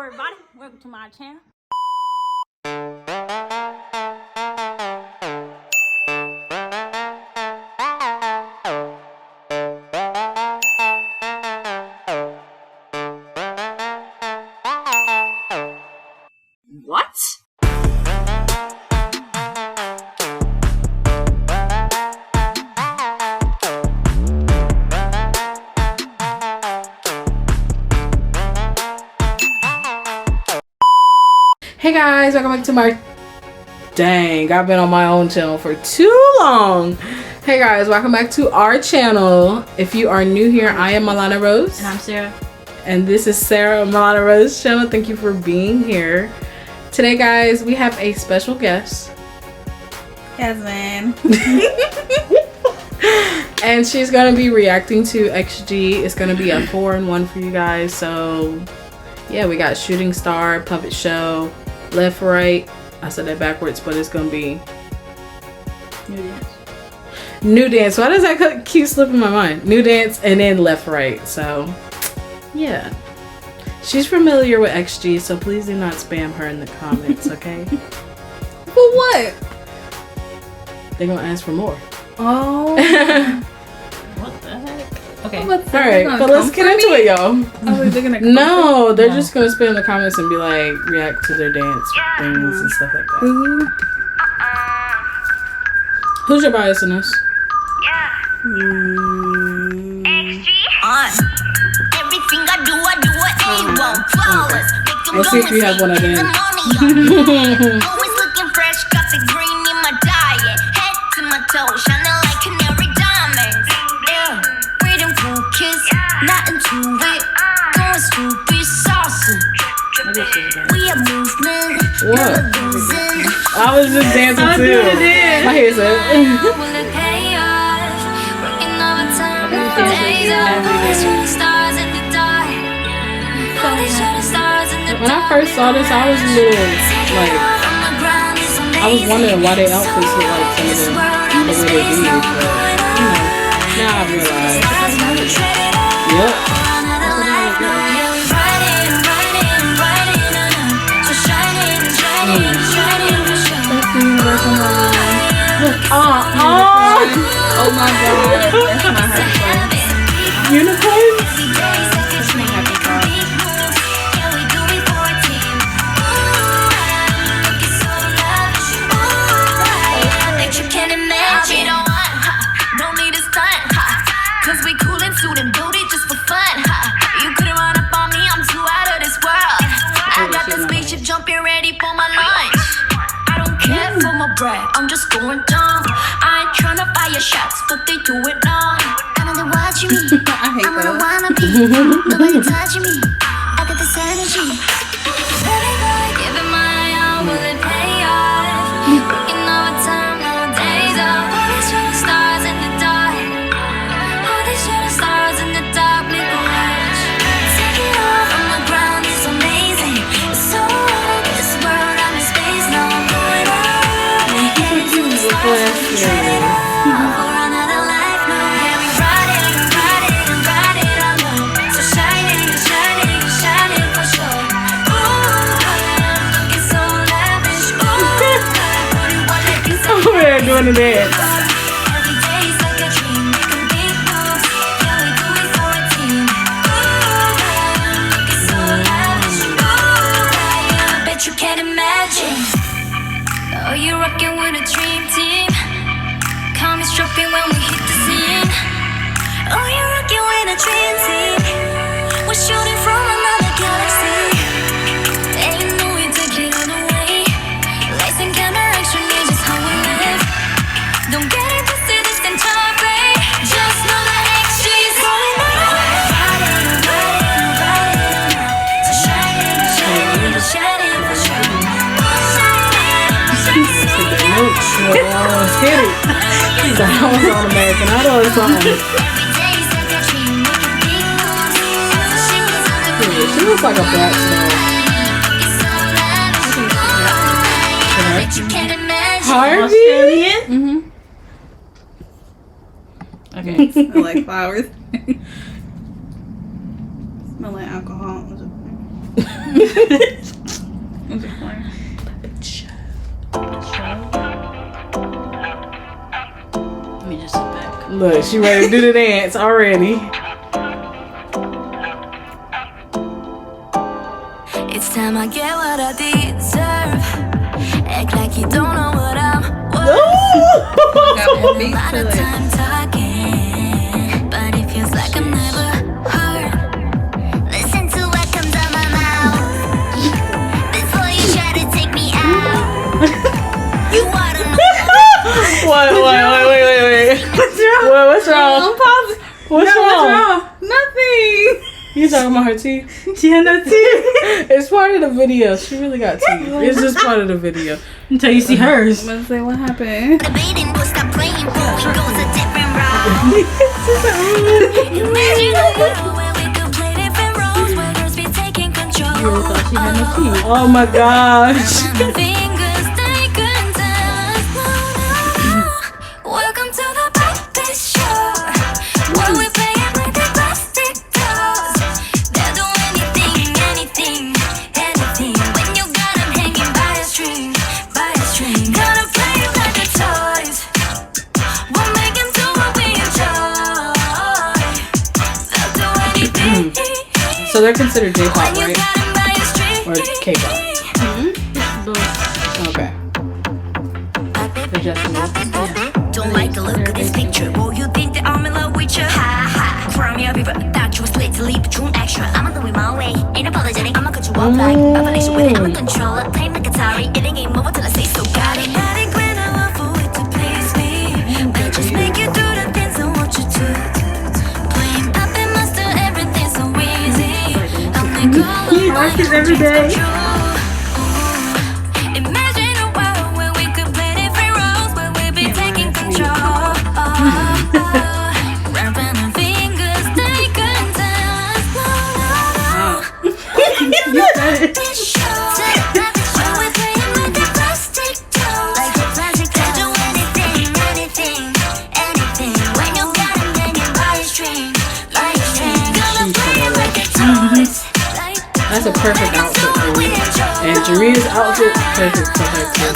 everybody, welcome to my channel. What? Hey guys, welcome back to my... Dang, I've been on my own channel for too long. Hey guys, welcome back to our channel. If you are new here, I am Milana Rose. And I'm Sarah. And this is Sarah and Milana Rose channel. Thank you for being here. Today guys, we have a special guest. Cousin. And she's going to be reacting to XG. It's going to be a 4-in-1 for you guys. So yeah, we got Shooting Star, Puppet Show, Left Right. I said that backwards, but it's gonna be New dance. New Dance. Why does that keep slipping my mind? New Dance and then Left Right. So yeah, she's familiar with XG, so please do not spam her in the comments, okay? For what? They're gonna ask for more. Oh. What the heck? Okay. Alright, but let's get into it, y'all. Oh, they're gonna No, they're just gonna spam the comments and be like, react to their dance things and stuff like that. Who's your bias in this? XG. Everything I do A1. Flawless. Let's see if you have one of them. Always looking fresh, got the green in my diet. Head to my toes, shining like canary diamonds. Yeah, reading cool kiss, not into it. Going stupid, saucy. We have movement. What? Losing. I was just dancing too. My hair said. Will it pay off? Working overtime, days off. All these shooting stars in the dark. All these shooting stars in the dark. When I first saw this, I was a little like, I was wondering why their outfits look like some of the way they do, but you know, now I realize. Yep. Oh my god, that's my happy song. Unicorns? That's my happy song. You can't imagine. Don't need a stunt, cause we cool and suit and booty just for fun. You couldn't run up on me, I'm too out of this world. I got the spaceship jumping ready for my lunch. I don't care for my bread, I'm just going dumb. I ain't tryna fire shots, but they do it long. I know they're watching me, I hate I'm gonna that. wanna be. Nobody touching me, I got this energy. Give it my all, will it pay off? Working overtime, no days off. All these shooting stars in the dark. All these shooting stars in the dark make a wish. Take it off from the ground, it's amazing. It's so out of this world, I'm in space now, I'm going up. Heading to the stars, turn it up. For another life now, yeah, we ride it, ride it all up. So shining, shining, shining for sure. Ooh, looking so lavish. Ooh, Oh, they're doing the dance. every day is like a dream, making big moves. Yeah, we do it for a team. Ooh, looking so lavish. Ooh, I bet you can't imagine. Oh, you're rocking with a dream team. Calm is dropping when we hit the scene. Oh, you're rocking with a dream team. We're shooting from another galaxy. And you know we take it all the way. Lights and camera action, yeah, just how we live. Don't get it twisted, this ain't Charlie. Just know that XG's going on. Riding. So shining, shining for sure. Hit it. He's like, I was on American Idol or something. She looks like a black star. Harvey? Australian? Okay. Smell like flowers. Smell like alcohol. What's it for? Let me just sit back. Look, she ready to do the dance already. It's time I get what I deserve. Act like you don't know what I'm worth. Got more beats A lot to of it. time talking, but it feels like I'm never heard. Listen to what comes out my mouth before you try to take me out. You wanna know Wait. What's wrong? What, what's wrong? Pause. What's No, wrong? what's wrong? Nothing. You talking about her teeth? She had no teeth. It's part of the video. She really got teeth. It's just part of the video. Until you see hers. I'm gonna say what happened. debating, but stop playing before we go a different route. Imagine a world where we could play different roles, where girls be taking control. You thought she had no teeth. Oh my gosh. And the fingers, they couldn't tell us no. Welcome to the Puppet Show, where we play it with the plastic dolls. They'll do anything, when you got them hanging by a string. Gonna play like the toys, we'll make them do what we enjoy. They'll do anything So they're considered J-pop, when you right? got them by a string. Or K-pop? Okay. They're Japanese. Don't like the look of this picture. Oh, you think that I'm in love with you? Ha ha. From your river, thought you was lit to leave a true extra. I'ma do it my way. Ain't apologetic. I'ma cut you off like revelation with it. I'm a controller. Time like Atari. It ain't game over till I say so. Got it. Not it when I want for it to please me. I just make you do the things I want you to. Playing Puppet Master, everything's so easy. I'll make all of my practice every day. Imagine a world where we could play different roles, where we be taking control. Wrapping our fingers, they couldn't tell us no. This show, where we playing with the plastic dolls. They'll do anything, when you got them hanging by a string. Gonna play it with the toys. That's a perfect outfit for you. And Jaria's outfit, perfect for her too.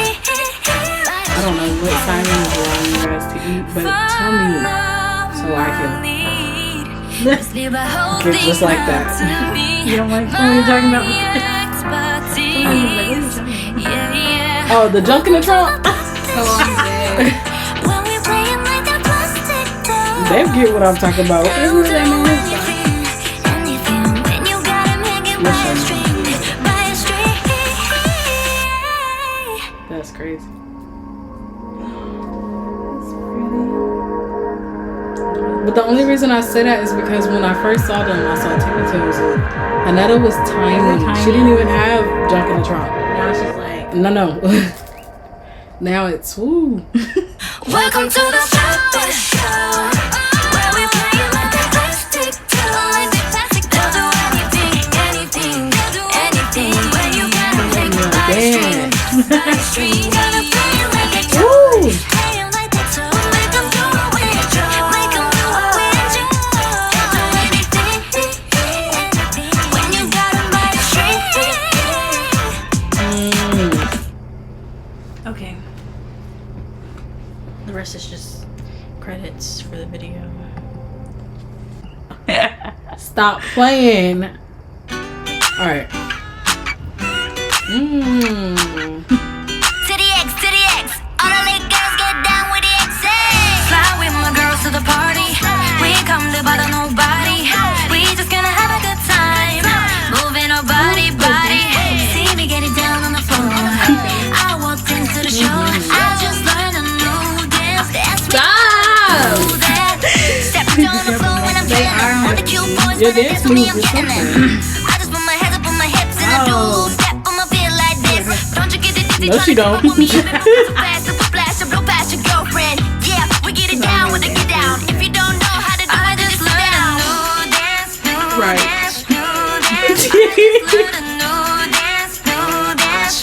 I don't know what Simon is allowing you guys to eat, but tell me so I can get just like that. You don't like when you're talking about Oh, the junk in the trunk? They get what I'm talking about. That's crazy. But the only reason I say that is because when I first saw them, I saw Timmy Toes. Anetta was tiny. She didn't even have junk in the trunk. now she's like No. Now it's woo. Welcome to the Puppet Show, where we play it like the plastic toys. They'll do anything, when you got them hanging by a string. Gonna play it like a toy, Woo. play it like a toy. Make 'em do what we enjoy, They'll do anything, when you got them by a string. okay. The rest is just credits for the video. Stop playing. Alright. To the X, all the lit girls get down with the X's. Fly with my girls to the party. We come to bother nobody. We just gonna have a good time. Moving our body. See me get it down on the floor. I walked into the show. I just learned a new dance. Do that. Stepping on the floor when I'm feeling. All the cute boys Your wanna dance dance with me, I'm moves is killing. something. I just put my hands up on my hips and I do step on my feet like this. Don't you get it dizzy? No, she don't. Flash, blow past your girlfriend. Yeah, we get it down with the get down. If you don't know how to do it, just sit down. Right.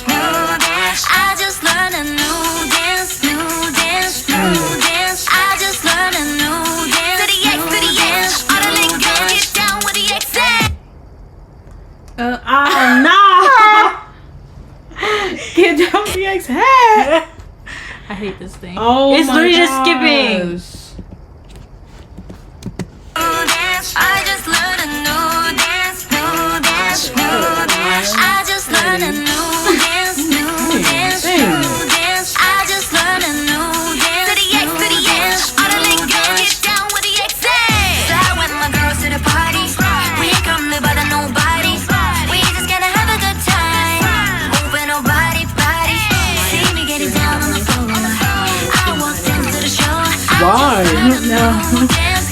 I just learned a new dance. I just learned a new dance. To the X, all the lit hate this thing. Oh, it's my literally just gosh. skipping. I just learned a new dance, new dance, new dance. I just learned a new dance, new dance, new dance. I just learned a new dance, to the X, to the X. All the little girls get down with the X. So I went my girls to the party. We ain't come to bother nobody. We just gonna have a good time. Moving our body, body. See me getting down on the floor. I walked into the show. Why? No.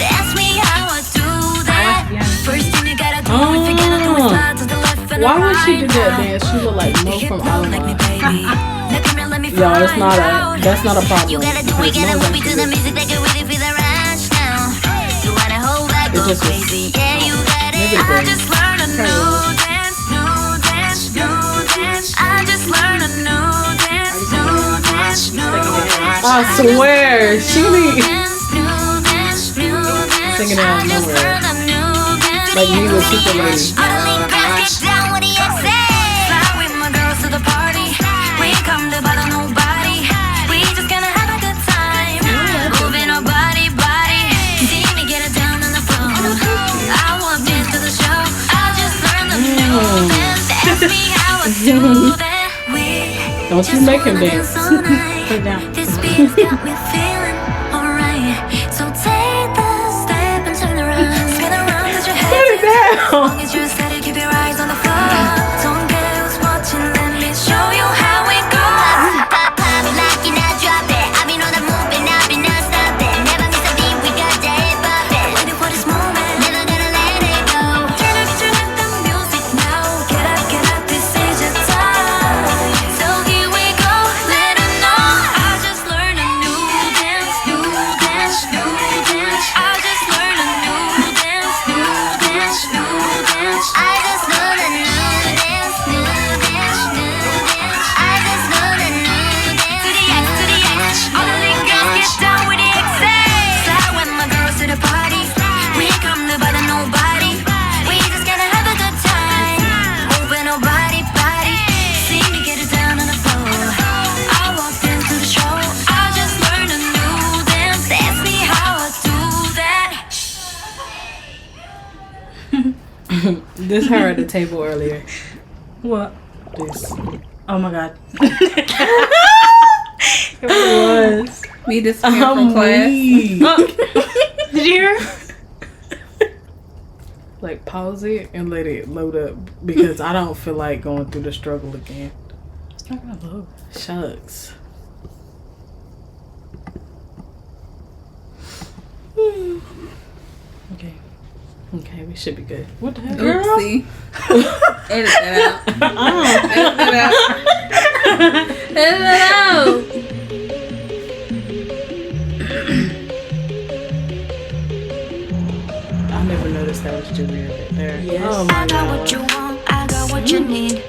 Ask me how I do that. First thing you gotta do if you're gonna do is slide to the left and Why the would she do right. that dance? She look like Mo Hip from hop like me, Alabama. baby. Let me Yo, it's not find out. that's not a problem. You gotta do it, gotta move it to the music that can really feel the rush now. You wanna hold back, go just was- crazy. Yeah, you got it. Maybe the I brain. just learned a new dance, new dance, new dance. I just learned a new dance, new dance, new dance. I swear, she be Singing out of nowhere. Like me with Super Lady. All the little girls get down with the exes. Fly with my girls to the party. We ain't come to bother nobody. We just gonna have a good time. Moving our body, body. See me get it down on the floor. I walked into the show. I just learned the new dance. Ask me how I do that. We Don't you make him dance. all night. Put it down. This beat's got me feeling alright. So take the step and turn around. Spin around, cause your head Put it as long down. as you're steady, keep your eyes on the floor. Don't care who's watching, let me show you how it goes. Pop, pop, like you not drop it. I mean on the move and I be not stop it. Never miss a beat, we got that hip hop it. Waiting for this moment, never gonna let it go. Turn up the music now. Get up, this is your time. So here we go, let 'em know. I just learned a new dance, new dance, new dance. I just learned a new dance, new dance, new dance. I just learned a new dance, new dance, new dance. I just learned a new dance. To the X, to the X. All the little girls get down with the X's. So I went my girls to the party. We ain't come to bother nobody. We just gonna have a good time. Moving our body, body. See me get it down on the floor. I walked into the show. I just learned a new dance. Ask me how I do that. This her at the table earlier. What? This. Oh my god. It was. Me disappearing from class. Did you hear? Like pause it and let it load up because I don't feel like going through the struggle again. It's not gonna load. Shucks. Okay. Okay, we should be good. What the heck? Oopsie. Edit that out. Edit that out. Edit that out. I never noticed that was Julia right there. Yes. Oh my I got god. what you want, I got what you need.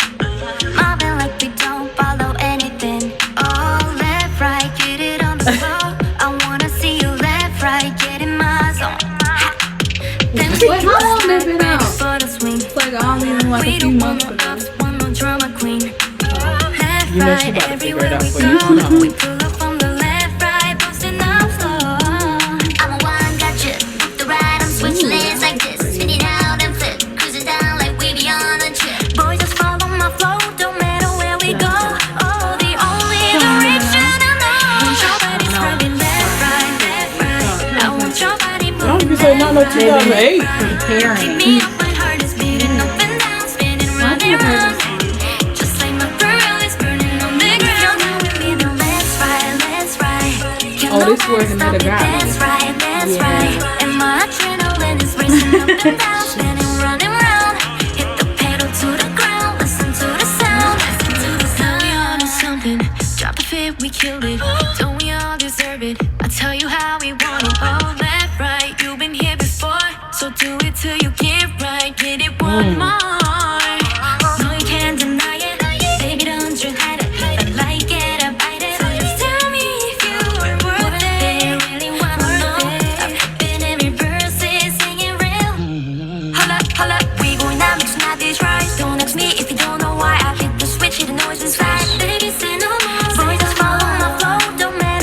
Mobbing like we don't follow anything. Oh, left, right, get it on the floor. I wanna see you left, right, get in my zone. Then we Wait, how long has it been back out? for the swing. It's like I don't even like a We few don't months want ago. no ups, want no drama queen. Left, You know she right, about to figure it everywhere out we for you. go. You know. We pull up on the left, right, posting up floor. I'm a one, gotcha. The right, I'm switching lanes like this. Spin it out and flip. Cruising down like we be on a trip. Boys, just follow my flow, don't matter where we go. Oh, the only direction I know. Want your body swerving left, right, left, right. I want your body I don't moving even say not no 2008. Keep me up, my heart is beating up and down, spinning round and round. Just like my girl is burning on the ground. Now with me, the let's ride, let's ride. Oh, this where the nigga got me. Let's ride, let's ride. And my adrenaline is racing up and down, spinning round and round. Hit the pedal to the ground, listen to the sound. Listen to the sound. We on to something. Drop the fit, we killed it. Don't we all deserve it? I tell you how we want it. Oh, left, right, you've been here before. So do it till you get right, get it one more. No, you can't deny it. Baby, don't you hide it. I like it, I bite it. So just tell me if you were worth it. Really wanna know. I'm flipping every verse, singing real. Holla, we going out, but tonight this right. Don't ask me if you don't know why I hit the switch, hit the noise inside. Baby, say no more. Boys, just follow my flow, don't matter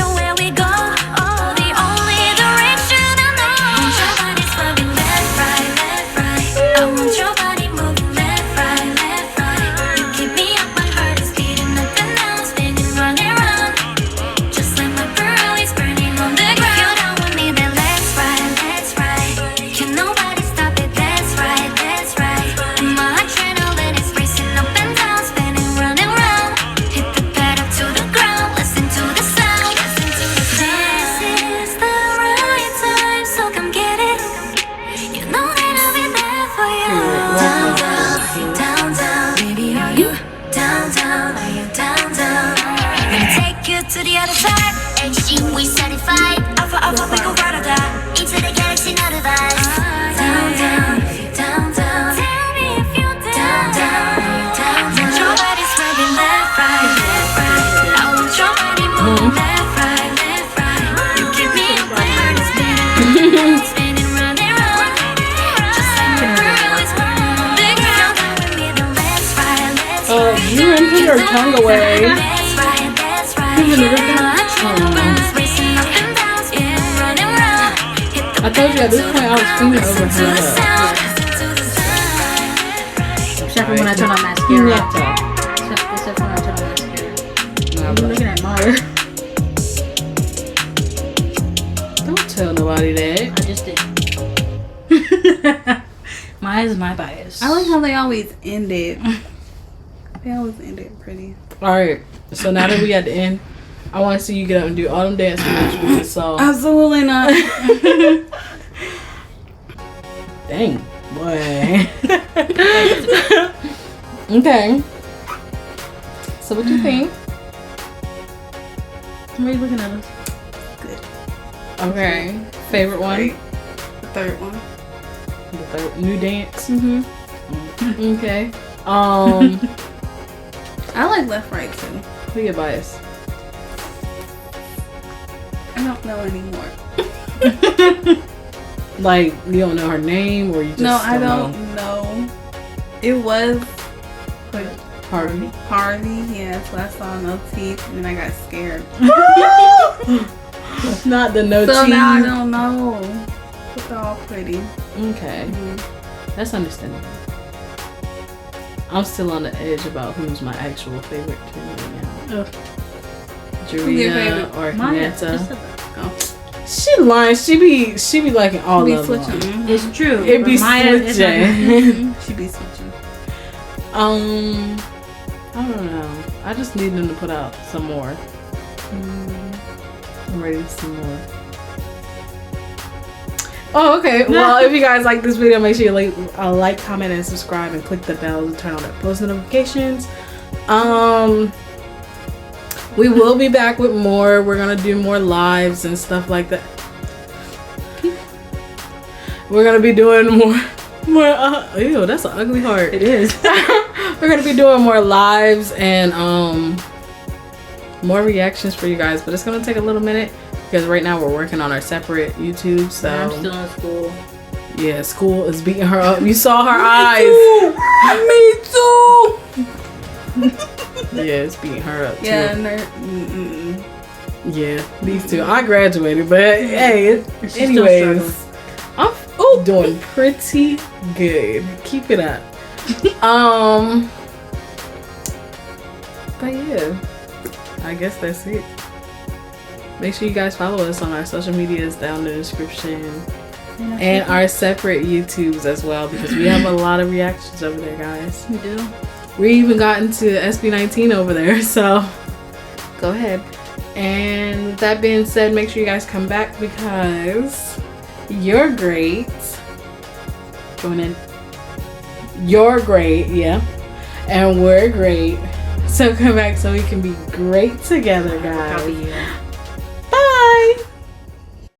her tongue away. That's right, that's right. Who's in the rhythm? Racing up and down, spin round and round. Hit the I told you at this point I was screaming over to the her. sound, to the sound. Except for when I turn on mascara. Pinata. Except for when I turn on mascara. Nah, I'm but looking at Maya. don't tell nobody that. I just did. Maya's my bias. I like how they always end it. They always end it pretty. Alright, so now that we at the end, I want to see you get up and do all them dance moves we just saw. Absolutely not. Dang, boy. Okay. So what do you think? Why are you looking at us? Good. Okay. Favorite one? Great. The third one. The third new dance. Mm-hmm. Okay. I like left, right too. Who your bias? I don't know anymore. Like you don't know her name, or you just No, I don't don't know. It was like Harvey. Harvey, yeah, so I saw no teeth and then I got scared. Not the no So teeth. now I don't know. It's all pretty. Okay, that's understandable. I'm still on the edge about who's my actual favorite too right now. Who's your Jarena favorite? or Maya. Hinata. Go. She lying. She be liking all Be of them. switching. It's true. It but be Maya is switching. She be switching. I don't know. I just need them to put out some more. I'm ready for some more. Oh, okay. Well, if you guys like this video, make sure you like, comment, and subscribe, and click the bell to turn on the post notifications. We will be back with more. We're gonna do more lives and stuff like that. We're gonna be doing more. Ew, that's an ugly heart. It is. We're gonna be doing more lives and more reactions for you guys, but it's gonna take a little minute because right now we're working on our separate YouTube. So I'm still in school. yeah, school is beating her up. You saw her eyes. Me too. Yeah, it's beating her up Yeah, too. Yeah, these two. I graduated, but hey, She's still anyways, I'm doing pretty good. Keep it up. But yeah, I guess that's it. Make sure you guys follow us on our social medias down in the description and our separate YouTubes as well, because we have a lot of reactions over there, guys. We do. We even got into SB19 over there, so go ahead. And with that being said, make sure you guys come back because you're great. Join in. You're great, yeah. And we're great. So come back so we can be great together, guys. I'll be you.